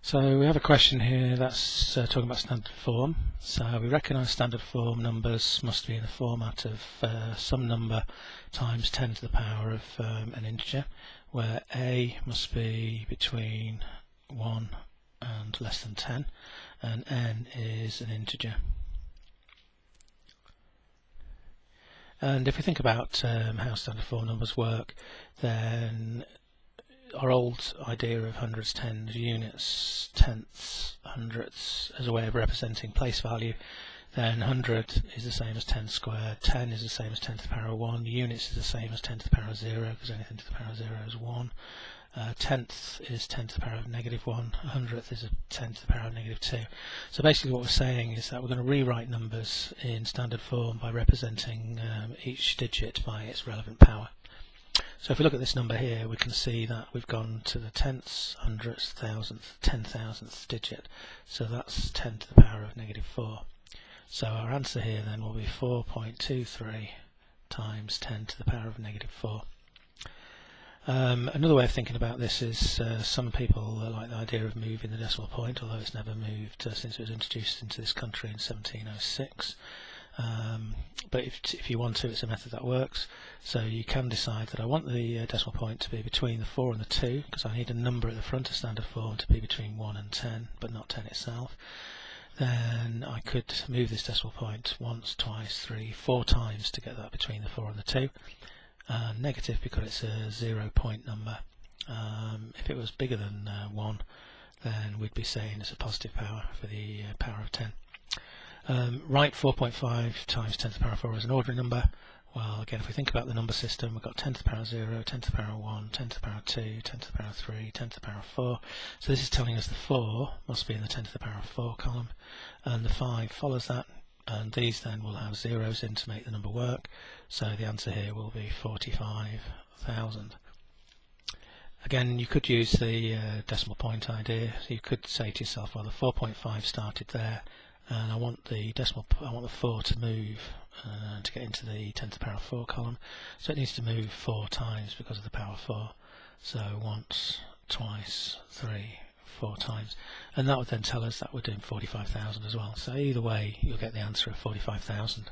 So we have a question here that's talking about standard form. So we recognise standard form numbers must be in the format of some number times 10 to the power of an integer, where a must be between 1 and less than 10, and n is an integer. And if we think about how standard form numbers work, then our old idea of hundreds, tens, units, tenths, hundredths as a way of representing place value, then 100 is the same as 10 squared, 10 is the same as 10 to the power of 1, units is the same as 10 to the power of 0, because anything to the power of 0 is 1. Tenth is 10 to the power of negative 1, a hundredth is a 10 to the power of negative 2. So basically what we're saying is that we're going to rewrite numbers in standard form by representing each digit by its relevant power. So if we look at this number here, we can see that we've gone to the tenths, hundredths, thousandths, 10,000th digit. So that's 10 to the power of negative 4. So our answer here then will be 4.23 times 10 to the power of negative 4. Another way of thinking about this is some people like the idea of moving the decimal point, although it's never moved since it was introduced into this country in 1706. But if you want to, it's a method that works. So you can decide that I want the decimal point to be between the 4 and the 2, because I need a number at the front of standard form to be between 1 and 10, but not 10 itself. Then I could move this decimal point once, twice, 3, 4 times to get that between the 4 and the 2. Negative because it's a 0 point number. If it was bigger than 1, then we'd be saying it's a positive power for the power of 10. Write 4.5 times 10 to the power of 4 as an ordinary number. Well, again, if we think about the number system, we've got 10 to the power of 0, 10 to the power of 1, 10 to the power of 2, 10 to the power of 3, 10 to the power of 4. So this is telling us the 4 must be in the 10 to the power of 4 column, and the 5 follows that, and these then will have zeros in to make the number work. So the answer here will be 45,000. Again, you could use the decimal point idea. So you could say to yourself, well, the 4.5 started there, and I want the 4 to move to get into the 10 to the power of 4 column. So it needs to move 4 times because of the power of 4. So once, twice, 3, 4 times. And that would then tell us that we're doing 45,000 as well. So either way, you'll get the answer of 45,000.